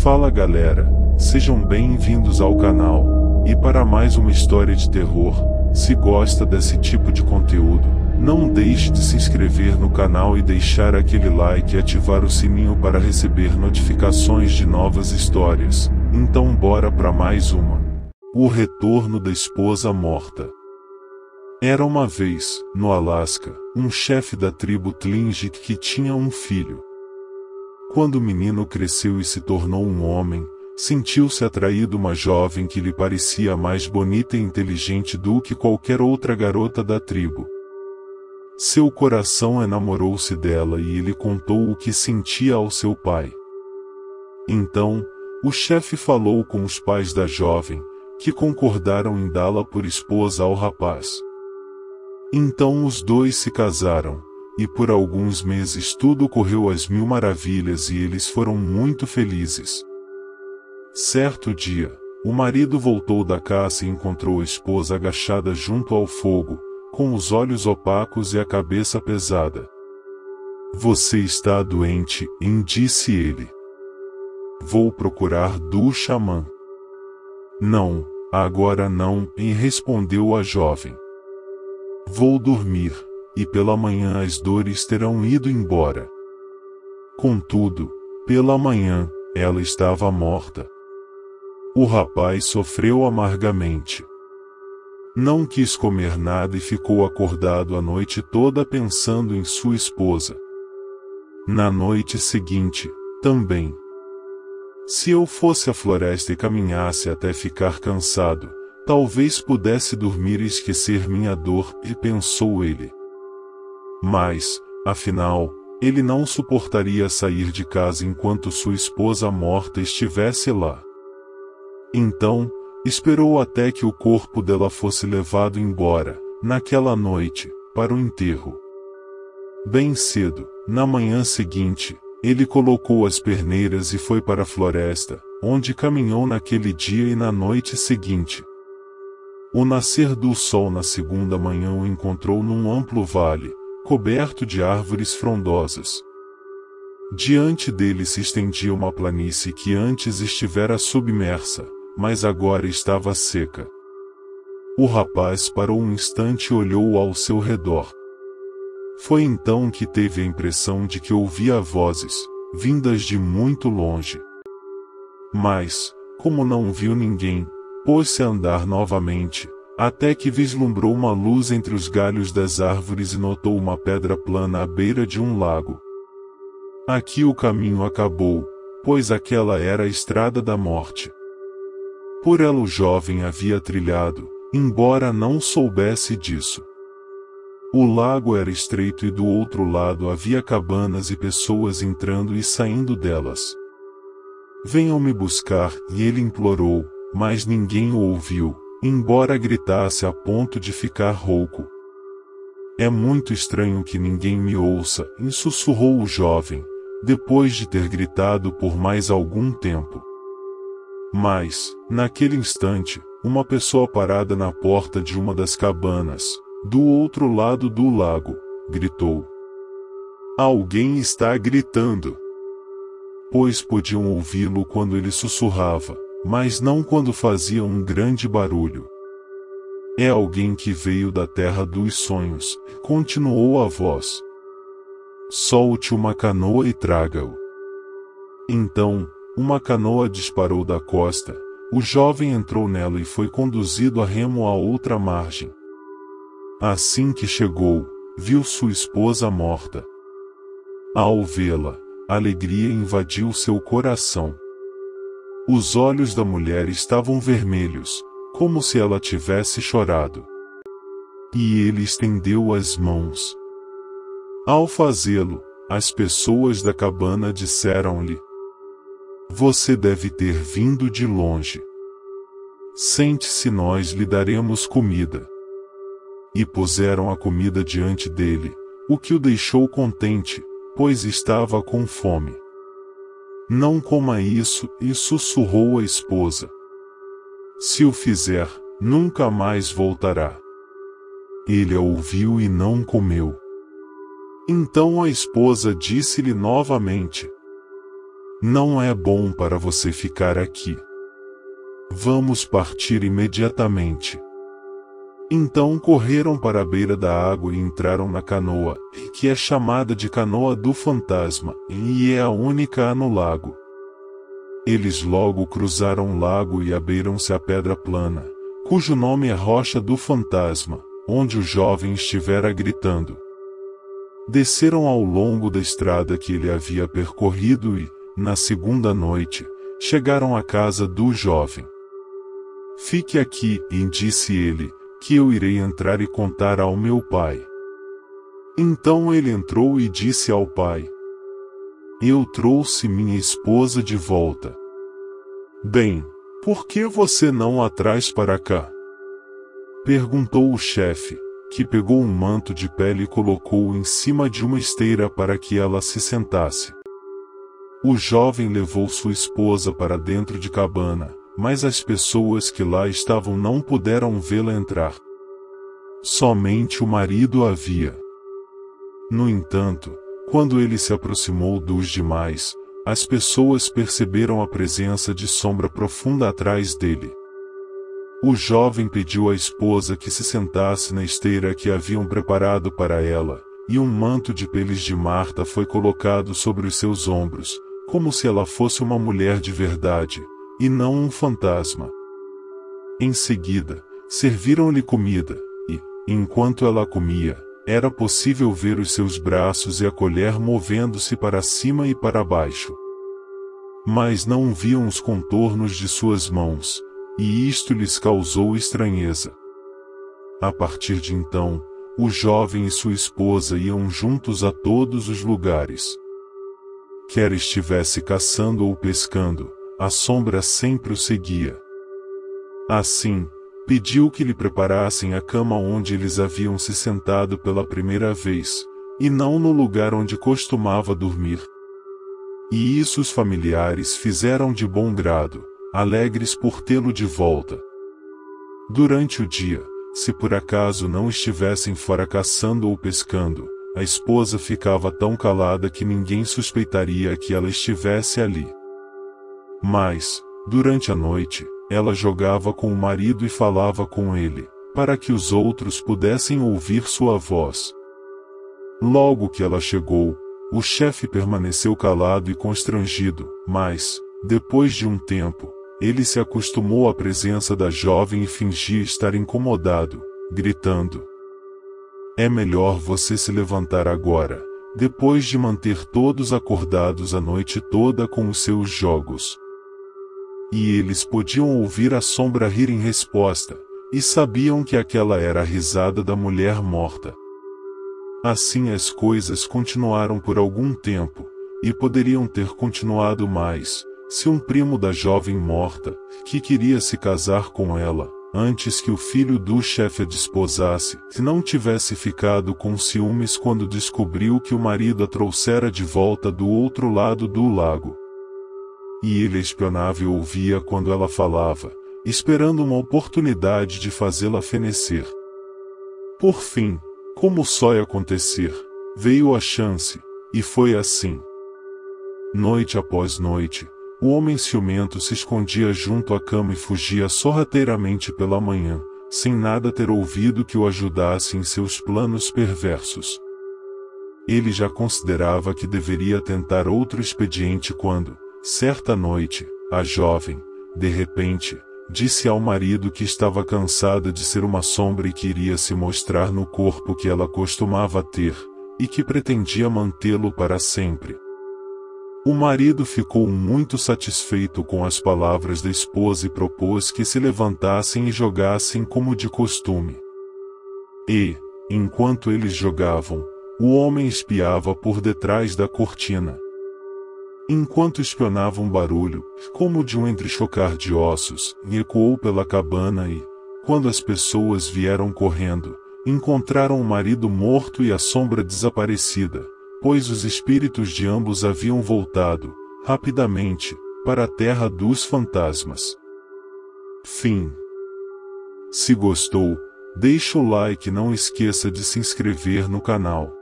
Fala galera, sejam bem-vindos ao canal, e para mais uma história de terror. Se gosta desse tipo de conteúdo, não deixe de se inscrever no canal e deixar aquele like e ativar o sininho para receber notificações de novas histórias. Então bora para mais uma. O retorno da esposa morta. Era uma vez, no Alasca, um chefe da tribo Tlingit que tinha um filho. Quando o menino cresceu e se tornou um homem, sentiu-se atraído uma jovem que lhe parecia mais bonita e inteligente do que qualquer outra garota da tribo. Seu coração enamorou-se dela e ele contou o que sentia ao seu pai. Então, o chefe falou com os pais da jovem, que concordaram em dá-la por esposa ao rapaz. Então os dois se casaram, e por alguns meses tudo correu às mil maravilhas e eles foram muito felizes. Certo dia, o marido voltou da caça e encontrou a esposa agachada junto ao fogo, com os olhos opacos e a cabeça pesada. "Você está doente", disse ele. "Vou procurar do xamã." "Não, agora não", respondeu a jovem. "Vou dormir, e pela manhã as dores terão ido embora." Contudo, pela manhã, ela estava morta. O rapaz sofreu amargamente. Não quis comer nada e ficou acordado a noite toda pensando em sua esposa. Na noite seguinte, também. "Se eu fosse à floresta e caminhasse até ficar cansado, talvez pudesse dormir e esquecer minha dor", pensou ele. Mas, afinal, ele não suportaria sair de casa enquanto sua esposa morta estivesse lá. Então, esperou até que o corpo dela fosse levado embora, naquela noite, para o enterro. Bem cedo, na manhã seguinte, ele colocou as perneiras e foi para a floresta, onde caminhou naquele dia e na noite seguinte. O nascer do sol na segunda manhã o encontrou num amplo vale, coberto de árvores frondosas. Diante dele se estendia uma planície que antes estivera submersa, mas agora estava seca. O rapaz parou um instante e olhou ao seu redor. Foi então que teve a impressão de que ouvia vozes, vindas de muito longe. Mas, como não viu ninguém, pôs-se a andar novamente, até que vislumbrou uma luz entre os galhos das árvores e notou uma pedra plana à beira de um lago. Aqui o caminho acabou, pois aquela era a estrada da morte. Por ela o jovem havia trilhado, embora não soubesse disso. O lago era estreito e do outro lado havia cabanas e pessoas entrando e saindo delas. "Venham me buscar", ele implorou, mas ninguém o ouviu, embora gritasse a ponto de ficar rouco. "É muito estranho que ninguém me ouça", sussurrou o jovem, depois de ter gritado por mais algum tempo. Mas, naquele instante, uma pessoa parada na porta de uma das cabanas, do outro lado do lago, gritou. "Alguém está gritando!" Pois podiam ouvi-lo quando ele sussurrava, mas não quando fazia um grande barulho. "É alguém que veio da terra dos sonhos", continuou a voz. "Solte uma canoa e traga-o." Então, uma canoa disparou da costa, o jovem entrou nela e foi conduzido a remo à outra margem. Assim que chegou, viu sua esposa morta. Ao vê-la, alegria invadiu seu coração. Os olhos da mulher estavam vermelhos, como se ela tivesse chorado. E ele estendeu as mãos. Ao fazê-lo, as pessoas da cabana disseram-lhe: "Você deve ter vindo de longe. Sente-se, nós lhe daremos comida." E puseram a comida diante dele, o que o deixou contente, pois estava com fome. "Não coma isso", sussurrou a esposa. "Se o fizer, nunca mais voltará." Ele a ouviu e não comeu. Então a esposa disse-lhe novamente: Não é bom para você ficar aqui. Vamos partir imediatamente. Então correram para a beira da água e entraram na canoa, que é chamada de canoa do fantasma, e é a única no lago. Eles logo cruzaram o lago e abriram-se à pedra plana, cujo nome é Rocha do Fantasma, onde o jovem estivera gritando. Desceram ao longo da estrada que ele havia percorrido e, na segunda noite, chegaram à casa do jovem. Fique aqui, disse ele, que eu irei entrar e contar ao meu pai. Então ele entrou e disse ao pai: Eu trouxe minha esposa de volta. Bem, por que você não a traz para cá? Perguntou o chefe, que pegou um manto de pele e colocou-o em cima de uma esteira para que ela se sentasse. O jovem levou sua esposa para dentro de cabana, mas as pessoas que lá estavam não puderam vê-la entrar. Somente o marido a via. No entanto, quando ele se aproximou dos demais, as pessoas perceberam a presença de sombra profunda atrás dele. O jovem pediu à esposa que se sentasse na esteira que haviam preparado para ela, e um manto de peles de Marta foi colocado sobre os seus ombros, como se ela fosse uma mulher de verdade, e não um fantasma. Em seguida, serviram-lhe comida, e, enquanto ela comia, era possível ver os seus braços e a colher movendo-se para cima e para baixo. Mas não viam os contornos de suas mãos, e isto lhes causou estranheza. A partir de então, o jovem e sua esposa iam juntos a todos os lugares. Quer estivesse caçando ou pescando, a sombra sempre o seguia. Assim, pediu que lhe preparassem a cama onde eles haviam se sentado pela primeira vez, e não no lugar onde costumava dormir. E isso os familiares fizeram de bom grado, alegres por tê-lo de volta. Durante o dia, se por acaso não estivessem fora caçando ou pescando, a esposa ficava tão calada que ninguém suspeitaria que ela estivesse ali. Mas, durante a noite, ela jogava com o marido e falava com ele, para que os outros pudessem ouvir sua voz. Logo que ela chegou, o chefe permaneceu calado e constrangido, mas, depois de um tempo, ele se acostumou à presença da jovem e fingia estar incomodado, gritando: É melhor você se levantar agora, depois de manter todos acordados a noite toda com os seus jogos. E eles podiam ouvir a sombra rir em resposta, e sabiam que aquela era a risada da mulher morta. Assim as coisas continuaram por algum tempo, e poderiam ter continuado mais, se um primo da jovem morta, que queria se casar com ela, antes que o filho do chefe a desposasse, não tivesse ficado com ciúmes quando descobriu que o marido a trouxera de volta do outro lado do lago. E ele espionava e ouvia quando ela falava, esperando uma oportunidade de fazê-la fenecer. Por fim, como só ia acontecer, veio a chance, e foi assim. Noite após noite, o homem ciumento se escondia junto à cama e fugia sorrateiramente pela manhã, sem nada ter ouvido que o ajudasse em seus planos perversos. Ele já considerava que deveria tentar outro expediente quando, certa noite, a jovem, de repente, disse ao marido que estava cansada de ser uma sombra e que iria se mostrar no corpo que ela costumava ter, e que pretendia mantê-lo para sempre. O marido ficou muito satisfeito com as palavras da esposa e propôs que se levantassem e jogassem como de costume. E, enquanto eles jogavam, o homem espiava por detrás da cortina. Enquanto espionava um barulho, como de um entrechocar de ossos, ecoou pela cabana e, quando as pessoas vieram correndo, encontraram o marido morto e a sombra desaparecida, pois os espíritos de ambos haviam voltado, rapidamente, para a terra dos fantasmas. Fim. Se gostou, deixa o like e não esqueça de se inscrever no canal.